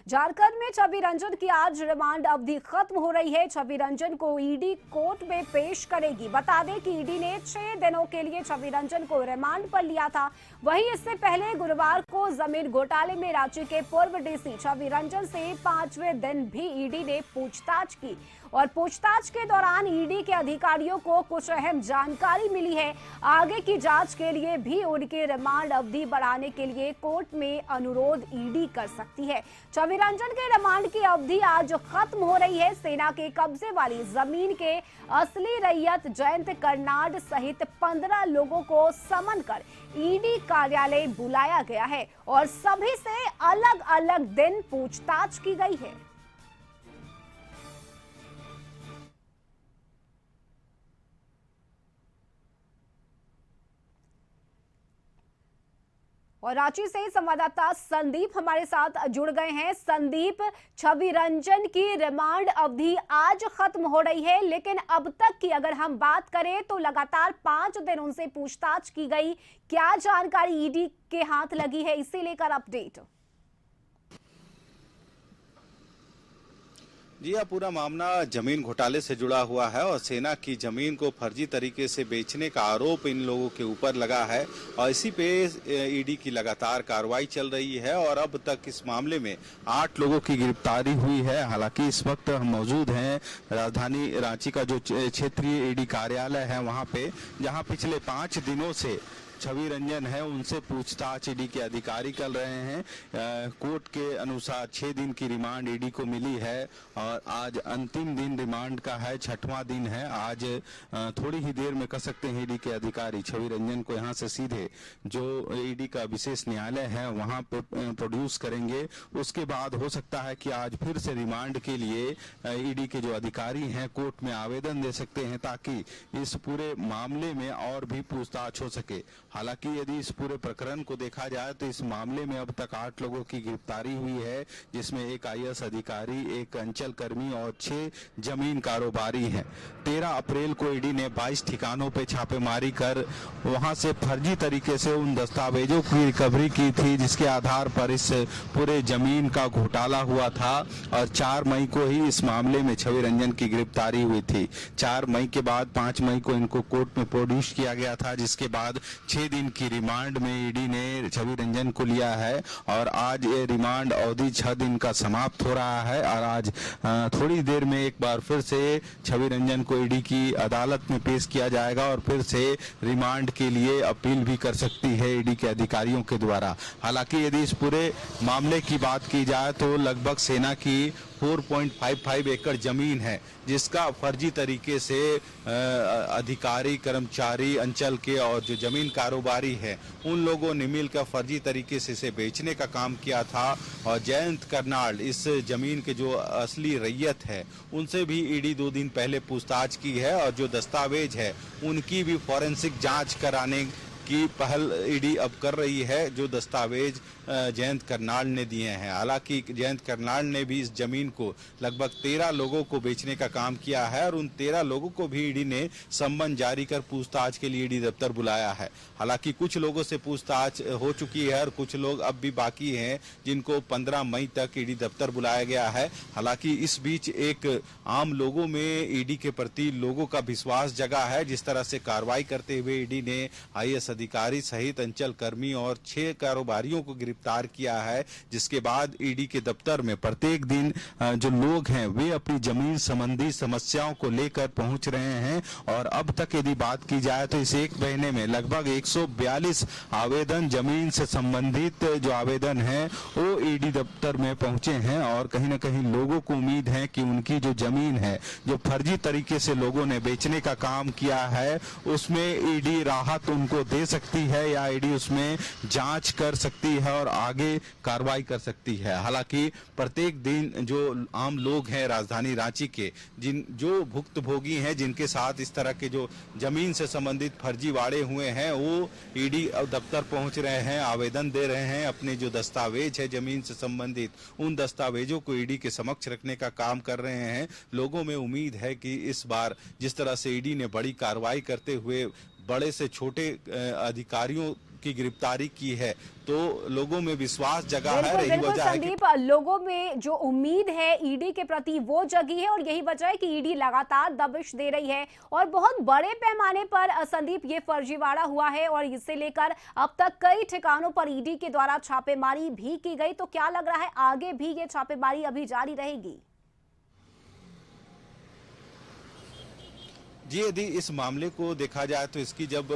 झारखंड में छवि रंजन की आज रिमांड अवधि खत्म हो रही है। छवि रंजन को ईडी कोर्ट में पेश करेगी। बता दें कि ईडी ने 6 दिनों के लिए छवि रंजन को रिमांड पर लिया था। वहीं इससे पहले गुरुवार को जमीन घोटाले में रांची के पूर्व डीसी छवि रंजन से 5वें दिन भी ईडी ने पूछताछ की और पूछताछ के दौरान ईडी के अधिकारियों को कुछ अहम जानकारी मिली है। आगे की जांच के लिए भी उनकी रिमांड अवधि बढ़ाने के लिए कोर्ट में अनुरोध ईडी कर सकती है। छवि रंजन के रिमांड की अवधि आज खत्म हो रही है। सेना के कब्जे वाली जमीन के असली रैयत जयंत कर्नाड सहित 15 लोगों को समन कर ईडी कार्यालय बुलाया गया है और सभी से अलग अलग दिन पूछताछ की गई है। और रांची से संवाददाता संदीप हमारे साथ जुड़ गए हैं। संदीप, छवि रंजन की रिमांड अवधि आज खत्म हो रही है, लेकिन अब तक की अगर हम बात करें तो लगातार 5 दिन उनसे पूछताछ की गई। क्या जानकारी ईडी के हाथ लगी है, इसे लेकर अपडेट? जी, यह पूरा मामला जमीन घोटाले से जुड़ा हुआ है और सेना की जमीन को फर्जी तरीके से बेचने का आरोप इन लोगों के ऊपर लगा है और इसी पे ईडी की लगातार कार्रवाई चल रही है और अब तक इस मामले में 8 लोगों की गिरफ्तारी हुई है। हालांकि इस वक्त हम मौजूद हैं राजधानी रांची का जो क्षेत्रीय ईडी कार्यालय है वहां पे, जहां पिछले 5 दिनों से छवि रंजन है उनसे पूछताछ ईडी के अधिकारी कर रहे हैं। कोर्ट के अनुसार 6 दिन की रिमांड ईडी को मिली है और आज अंतिम दिन रिमांड का है, 6वां दिन है। आज थोड़ी ही देर में कह सकते हैं ईडी के अधिकारी छवि रंजन को यहां से सीधे जो ईडी का विशेष न्यायालय है वहां पे प्रोड्यूस करेंगे। उसके बाद हो सकता है कि आज फिर से रिमांड के लिए ईडी के जो अधिकारी हैं कोर्ट में आवेदन दे सकते हैं ताकि इस पूरे मामले में और भी पूछताछ हो सके। हालांकि यदि इस पूरे प्रकरण को देखा जाए तो इस मामले में अब तक 8 लोगों की गिरफ्तारी हुई है, जिसमें एक आईएएस अधिकारी, एक अंचल कर्मी और 6 जमीन कारोबारी हैं। 13 अप्रैल को ईडी ने 22 ठिकानों पे छापेमारी कर वहां से फर्जी तरीके से उन दस्तावेजों की रिकवरी की थी जिसके आधार पर इस पूरे जमीन का घोटाला हुआ था और 4 मई को ही इस मामले में छवि रंजन की गिरफ्तारी हुई थी। 4 मई के बाद 5 मई को इनको कोर्ट में प्रोड्यूस किया गया था, जिसके बाद 6 दिन की रिमांड में ईडी ने छवि रंजन को लिया है और आज ये रिमांड अवधि 6 दिन का समाप्त हो रहा है और आज थोड़ी देर में एक बार फिर से छवि रंजन को ईडी की अदालत में पेश किया जाएगा और फिर से रिमांड के लिए अपील भी कर सकती है ईडी के अधिकारियों के द्वारा। हालांकि यदि इस पूरे मामले की बात की जाए तो लगभग सेना की 4.55 एकड़ जमीन है जिसका फर्जी तरीके से अधिकारी, कर्मचारी, अंचल के और जो जमीन कारोबारी है उन लोगों ने मिलकर फर्जी तरीके से इसे बेचने का काम किया था और जयंत कर्नाड इस जमीन के जो असली रैयत है उनसे भी ईडी 2 दिन पहले पूछताछ की है और जो दस्तावेज है उनकी भी फॉरेंसिक जांच कराने की पहल ईडी अब कर रही है, जो दस्तावेज जयंत कर्नाड ने दिए हैं। हालांकि जयंत कर्नाड ने भी इस जमीन को लगभग 13 लोगों को बेचने का काम किया है और उन 13 लोगों को भी ईडी ने सम्मन जारी कर पूछताछ के लिए ईडी दफ्तर बुलाया है। हालांकि कुछ लोगों से पूछताछ हो चुकी है और कुछ लोग अब भी बाकी हैं जिनको 15 मई तक ईडी दफ्तर बुलाया गया है। हालांकि इस बीच एक आम लोगों में ईडी के प्रति लोगों का विश्वास जगा है। जिस तरह से कार्रवाई करते हुए ईडी ने आईएएस अधिकारी सहित अंचल कर्मी और 6 कारोबारियों को गिरफ्तार किया है, जिसके बाद ईडी के दफ्तर में प्रत्येक दिन जो लोग हैं वे अपनी जमीन संबंधी समस्याओं को लेकर पहुंच रहे हैं और अब तक यदि बात की जाए तो इस 1 महीने में लगभग 142 आवेदन जमीन से संबंधित जो आवेदन है वो ईडी दफ्तर में पहुंचे हैं और कहीं ना कहीं लोगों को उम्मीद है कि उनकी जो जमीन है जो फर्जी तरीके से लोगों ने बेचने का काम किया है उसमें ईडी राहत उनको दे सकती है या ईडी उसमें जांच कर सकती है और आगे कार्रवाई कर सकती है। हालांकि प्रत्येक दिन जो आम लोग हैं राजधानी रांची के जो भुक्तभोगी हैं जिनके साथ इस तरह के जो जमीन से संबंधित फर्जीवाड़े हुए हैं वो ईडी दफ्तर पहुंच रहे हैं, आवेदन दे रहे हैं, अपने जो दस्तावेज है जमीन से संबंधित उन दस्तावेजों को ईडी के समक्ष रखने का काम कर रहे हैं। लोगों में उम्मीद है कि इस बार जिस तरह से ईडी ने बड़ी कार्रवाई करते हुए बड़े से छोटे अधिकारियों की गिरफ्तारी की है, तो लोगों में विश्वास जगा है। बिल्कुल यही बिल्कुल वजह है कि संदीप, लोगों में जो उम्मीद है ईडी के प्रति वो जगी है और यही वजह है कि ईडी लगातार दबिश दे रही है और बहुत बड़े पैमाने पर संदीप ये फर्जीवाड़ा हुआ है और इसे लेकर अब तक कई ठिकानों पर ईडी के द्वारा छापेमारी भी की गई। तो क्या लग रहा है आगे भी ये छापेमारी अभी जारी रहेगी? जी, यदि इस मामले को देखा जाए तो इसकी जब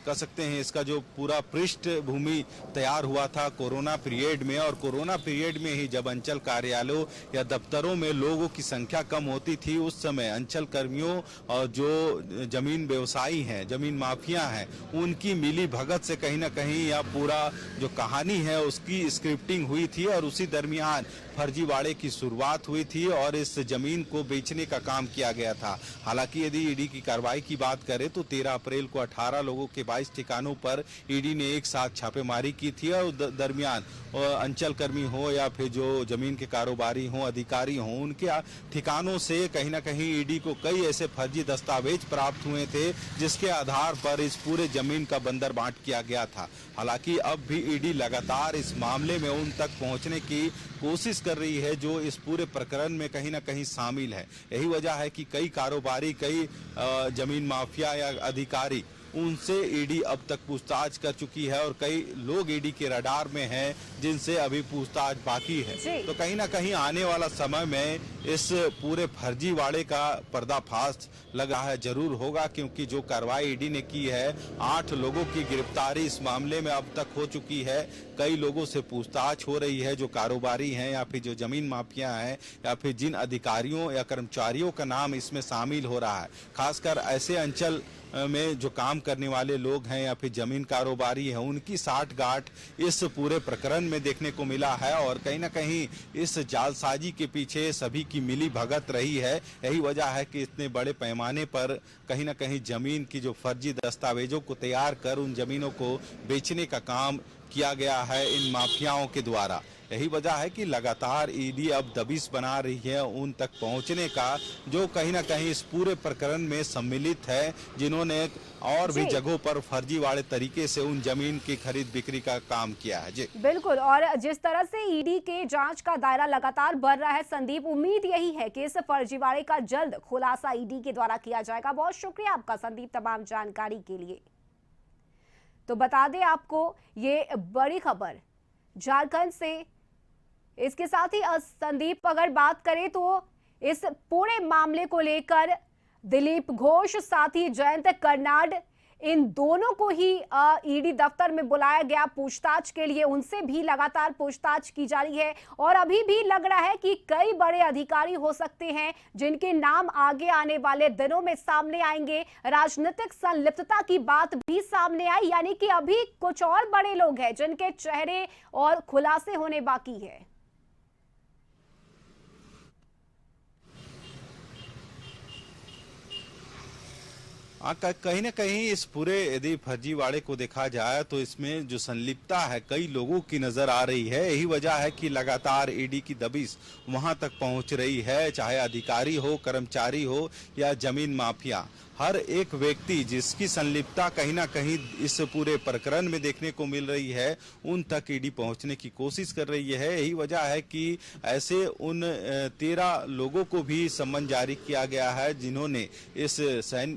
कह सकते हैं इसका जो पूरा पृष्ठभूमि तैयार हुआ था कोरोना पीरियड में, और कोरोना पीरियड में ही जब अंचल कार्यालयों या दफ्तरों में लोगों की संख्या कम होती थी, उस समय अंचल कर्मियों और जो जमीन व्यवसायी हैं, जमीन माफिया हैं, उनकी मिली भगत से कहीं ना कहीं या पूरा जो कहानी है उसकी स्क्रिप्टिंग हुई थी और उसी दरमियान फर्जीवाड़े की शुरुआत हुई थी और इस जमीन को बेचने का काम किया गया था। हालांकि यदि ईडी की कार्रवाई की बात करें तो 13 अप्रैल को 18 लोगों के 22 ठिकानों पर ईडी ने एक साथ छापेमारी की थी और दरमियान अंचल कर्मी हो या फिर जो जमीन के कारोबारी हो, अधिकारी हो, उनके ठिकानों से कहीं ना कहीं ईडी को कई ऐसे फर्जी दस्तावेज प्राप्त हुए थे जिसके आधार पर इस पूरे जमीन का बंदरबांट किया गया था। हालांकि अब भी ईडी लगातार इस मामले में उन तक पहुंचने की कोशिश कर रही है जो इस पूरे प्रकरण में कहीं ना कहीं शामिल है। यही वजह है कि कई कारोबारी, कई जमीन माफिया या अधिकारी, उनसे ईडी अब तक पूछताछ कर चुकी है और कई लोग ईडी के रडार में हैं जिनसे अभी पूछताछ बाकी है। तो कहीं ना कहीं आने वाला समय में इस पूरे फर्जीवाड़े का पर्दाफाश लगा है जरूर होगा, क्योंकि जो कार्रवाई ईडी ने की है, 8 लोगों की गिरफ्तारी इस मामले में अब तक हो चुकी है। कई लोगों से पूछताछ हो रही है जो कारोबारी हैं या फिर जो जमीन माफिया हैं या फिर जिन अधिकारियों या कर्मचारियों का नाम इसमें शामिल हो रहा है। खासकर ऐसे अंचल में जो काम करने वाले लोग हैं या फिर जमीन कारोबारी हैं, उनकी साठगांठ इस पूरे प्रकरण में देखने को मिला है और कहीं ना कहीं इस जालसाजी के पीछे सभी की मिली भगत रही है। यही वजह है कि इतने बड़े पैमाने पर कहीं ना कहीं जमीन की जो फर्जी दस्तावेजों को तैयार कर उन जमीनों को बेचने का काम किया गया है इन माफियाओं के द्वारा। यही वजह है कि लगातार ईडी अब दबिश बना रही है उन तक पहुंचने का जो कहीं ना कहीं इस पूरे प्रकरण में सम्मिलित है, जिन्होंने और भी जगहों पर फर्जीवाड़े तरीके से उन जमीन की खरीद बिक्री का काम किया है। जी बिल्कुल, और जिस तरह से ईडी के जांच का दायरा लगातार बढ़ रहा है संदीप, उम्मीद यही है कि इस फर्जीवाड़े का जल्द खुलासा ईडी के द्वारा किया जाएगा। बहुत शुक्रिया आपका संदीप तमाम जानकारी के लिए। तो बता दें आपको ये बड़ी खबर झारखंड से। इसके साथ ही संदीप अगर बात करें तो इस पूरे मामले को लेकर दिलीप घोष साथ ही जयंत कर्नाड, इन दोनों को ही ईडी दफ्तर में बुलाया गया पूछताछ के लिए। उनसे भी लगातार पूछताछ की जा रही है और अभी भी लग रहा है कि कई बड़े अधिकारी हो सकते हैं जिनके नाम आगे आने वाले दिनों में सामने आएंगे। राजनीतिक संलिप्तता की बात भी सामने आई, यानी कि अभी कुछ और बड़े लोग हैं जिनके चेहरे और खुलासे होने बाकी है। कहीं ना कहीं इस पूरे यदि फर्जीवाड़े को देखा जाए तो इसमें जो संलिप्तता है कई लोगों की नजर आ रही है। यही वजह है कि लगातार ईडी की दबिश वहां तक पहुंच रही है, चाहे अधिकारी हो, कर्मचारी हो या जमीन माफिया। हर एक व्यक्ति जिसकी संलिप्तता कहीं ना कहीं इस पूरे प्रकरण में देखने को मिल रही है, उन तक ईडी पहुंचने की कोशिश कर रही है। यही वजह है कि ऐसे उन 13 लोगों को भी सम्मन जारी किया गया है जिन्होंने इस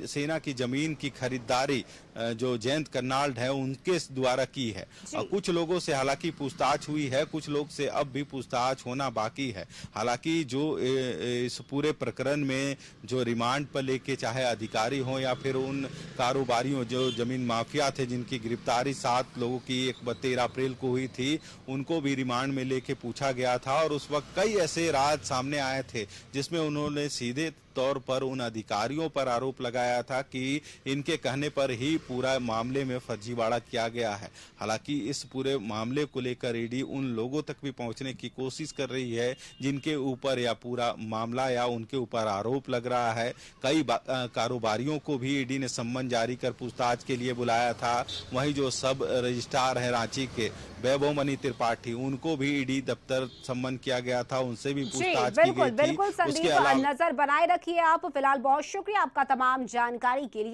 सेना की जमीन की खरीदारी जो जयंत कर्नाड है उनके द्वारा की है। कुछ लोगों से हालांकि पूछताछ हुई है, कुछ लोग से अब भी पूछताछ होना बाकी है। हालांकि जो इस पूरे प्रकरण में जो रिमांड पर लेके चाहे अधिकारी हो या फिर उन कारोबारियों जो जमीन माफिया थे जिनकी गिरफ्तारी 7 लोगों की 13 अप्रैल को हुई थी, उनको भी रिमांड में लेके पूछा गया था और उस वक्त कई ऐसे राज सामने आए थे जिसमें उन्होंने सीधे तौर पर उन अधिकारियों पर आरोप लगाया था कि इनके कहने पर ही पूरा मामले में फर्जीवाड़ा किया गया है। हालांकि इस पूरे मामले को लेकर ईडी उन लोगों तक भी पहुंचने की कोशिश कर रही है जिनके ऊपर या पूरा मामला या उनके ऊपर आरोप लग रहा है। कई कारोबारियों को भी ईडी ने सम्मन जारी कर पूछताछ के लिए बुलाया था। वहीं जो सब रजिस्ट्रार है रांची के वैभव मणि त्रिपाठी, उनको भी ईडी दफ्तर सम्मन किया गया था, उनसे भी पूछताछ की गई थी। बिल्कुल संदीप, नजर बनाए रखिए आप। फिलहाल बहुत शुक्रिया आपका तमाम जानकारी के लिए।